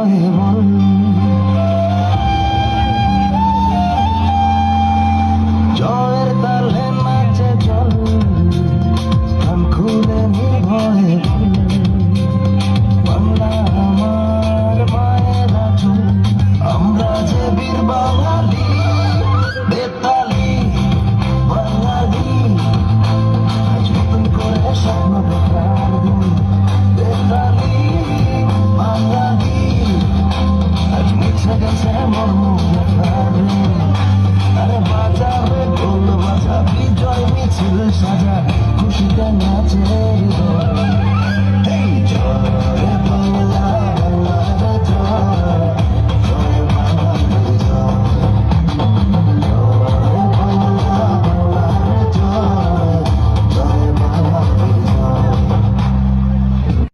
হৃদয়ে বল জয়ের তালে নাচে চল কান খুলে নির্ভয়ে বল বাংলা আমার মায়ের আঁচল আমরা যে বীর বাঙালি বেতালি বাঙালি আজ নতুন করে স্বপ্ন দেখার দিন বেতালি বাঙালি আজ মুছে গেছে মর্ম দেখার দিন আরে বাজাবে ঢোল বাজা বিজয় মিছিল সাজা খুশিতে নাচে হৃদয়